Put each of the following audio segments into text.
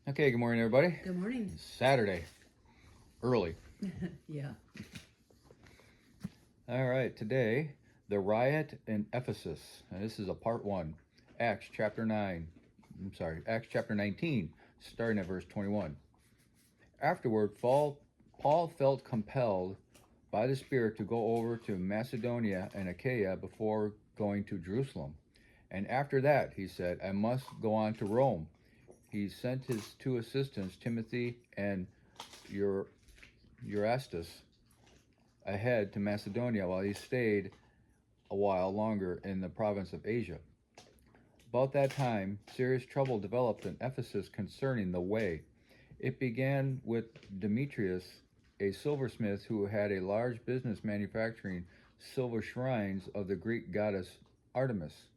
Okay, good morning, everybody. Good morning. It's Saturday, early. Yeah. All right, today, the riot in Ephesus. And this is a part one. Acts chapter 9. Acts chapter 19, starting at verse 21. Afterward, Paul felt compelled by the Spirit to go over to Macedonia and Achaia before going to Jerusalem. And after that, he said, I must go on to Rome. He sent his two assistants, Timothy and Erastus, ahead to Macedonia while he stayed a while longer in the province of Asia. About that time, serious trouble developed in Ephesus concerning the way. It began with Demetrius, a silversmith who had a large business manufacturing silver shrines of the Greek goddess Artemis.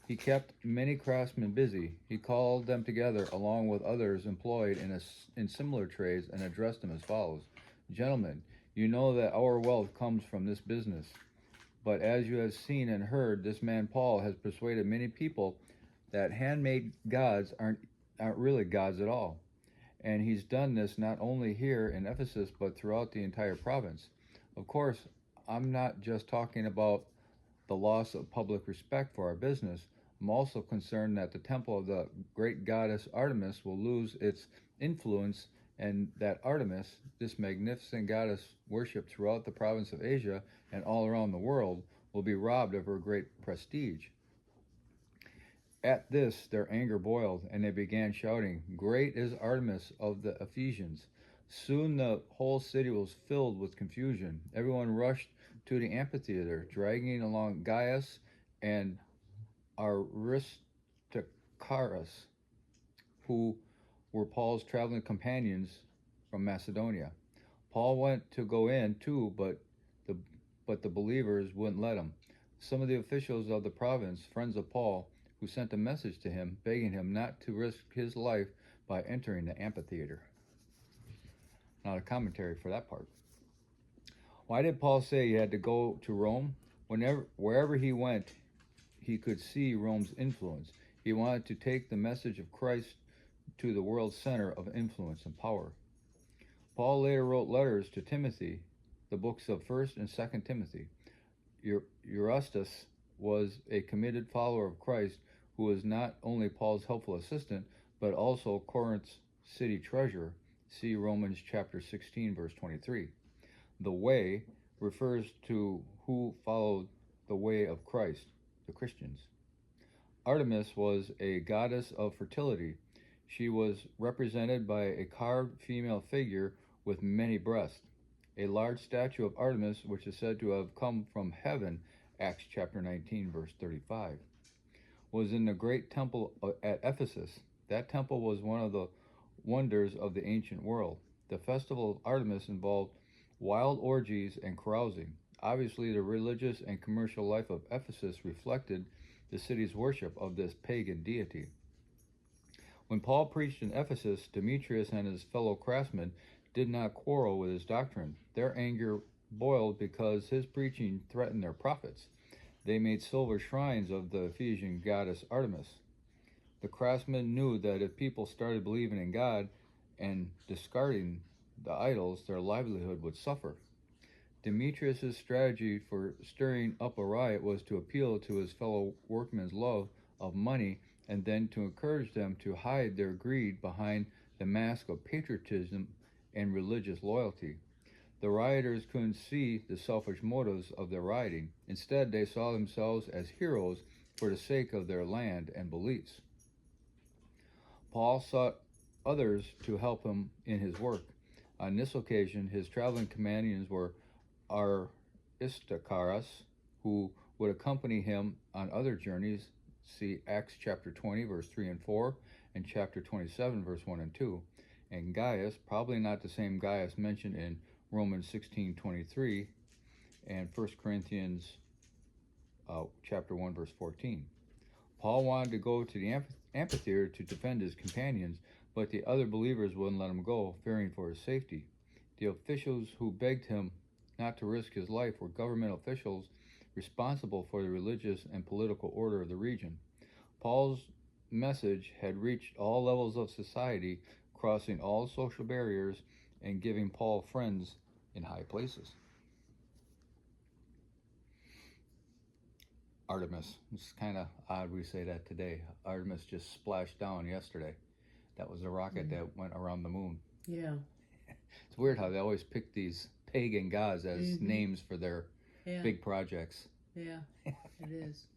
He kept many craftsmen busy. He called them together along with others employed in similar trades and addressed them as follows. Gentlemen, you know that our wealth comes from this business. But as you have seen and heard, this man Paul has persuaded many people that handmade gods aren't really gods at all. And he's done this not only here in Ephesus, but throughout the entire province. Of course, I'm not just talking about the loss of public respect for our business. I'm also concerned that the temple of the great goddess Artemis will lose its influence, and that Artemis, this magnificent goddess worshipped throughout the province of Asia and all around the world, will be robbed of her great prestige. At this, their anger boiled, and they began shouting, Great is Artemis of the Ephesians. Soon the whole city was filled with confusion. Everyone rushed to the amphitheater, dragging along Gaius and Aristarchus, who were Paul's traveling companions from Macedonia. Paul went to go in too, but the believers wouldn't let him. Some of the officials of the province, friends of Paul, who sent a message to him, begging him not to risk his life by entering the amphitheater. Not a commentary for that part. Why did Paul say he had to go to Rome? Wherever he went, he could see Rome's influence. He wanted to take the message of Christ to the world's center of influence and power. Paul later wrote letters to Timothy, the books of 1st and 2nd Timothy. Erastus was a committed follower of Christ who was not only Paul's helpful assistant, but also Corinth's city treasurer. See Romans chapter 16, verse 23. The way refers to who followed the way of Christ, the Christians. Artemis was a goddess of fertility. She was represented by a carved female figure with many breasts. A large statue of Artemis, which is said to have come from heaven, Acts chapter 19, verse 35, was in the great temple at Ephesus. That temple was one of the wonders of the ancient world. The festival of Artemis involved wild orgies and carousing. Obviously, the religious and commercial life of Ephesus reflected the city's worship of this pagan deity. When Paul preached in Ephesus, Demetrius and his fellow craftsmen did not quarrel with his doctrine. Their anger boiled because his preaching threatened their profits. They made silver shrines of the Ephesian goddess Artemis. The craftsmen knew that if people started believing in God and discarding the idols, their livelihood would suffer. Demetrius' strategy for stirring up a riot was to appeal to his fellow workmen's love of money and then to encourage them to hide their greed behind the mask of patriotism and religious loyalty. The rioters couldn't see the selfish motives of their rioting. Instead, they saw themselves as heroes for the sake of their land and beliefs. Paul sought others to help him in his work. On this occasion, his traveling companions were Aristarchus, who would accompany him on other journeys. See Acts chapter 20, verse 3 and 4, and chapter 27, verse 1 and 2. And Gaius, probably not the same Gaius mentioned in Romans 16:23 and 1 Corinthians chapter 1, verse 14. Paul wanted to go to the amphitheater to defend his companions, but the other believers wouldn't let him go, fearing for his safety. The officials who begged him not to risk his life were government officials responsible for the religious and political order of the region. Paul's message had reached all levels of society, crossing all social barriers and giving Paul friends in high places. Artemis. It's kind of odd we say that today. Artemis just splashed down yesterday. That was the rocket that went around the moon. Yeah. It's weird how they always pick these pagan gods as names for their big projects. Yeah, it is.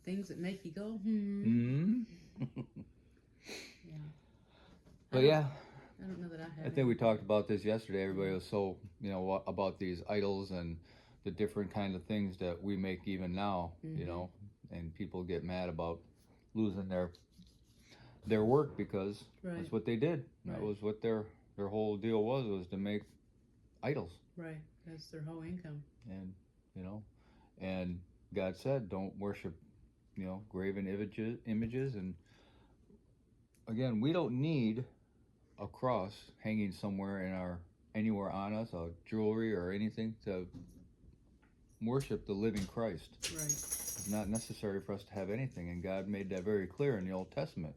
Things that make you go, Yeah. But yeah. I don't know that I have. I think we talked about this yesterday. Everybody was so, about these idols and the different kind of things that we make even now, and people get mad about losing their work because that's what they did. That was what their whole deal was to make idols. Right. That's their whole income. And, and God said, don't worship, graven images. And again, we don't need a cross hanging somewhere anywhere on us, a jewelry or anything to worship the living Christ. Right. It's not necessary for us to have anything, and God made that very clear in the Old Testament.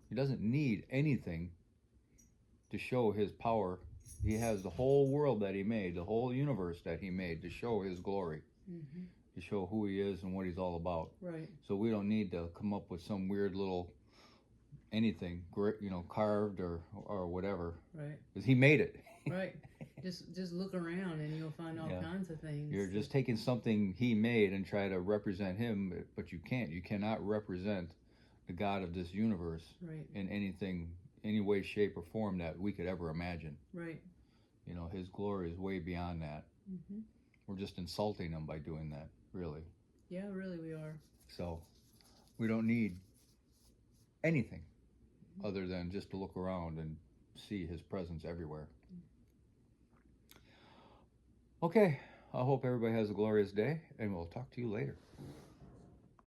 He doesn't need anything to show his power. He has the whole world that he made, the whole universe that he made to show his glory, to show who he is and what he's all about. Right. So we don't need to come up with some weird little anything, carved or whatever. Right. Because he made it. Right. Just look around and you'll find all kinds of things. You're just taking something he made and try to represent him, but you can't. You cannot represent the God of this universe in anything, any way, shape, or form that we could ever imagine. Right. His glory is way beyond that. We're just insulting him by doing that, really. Yeah, really we are. So we don't need anything other than just to look around and see his presence everywhere. Okay, I hope everybody has a glorious day, and we'll talk to you later.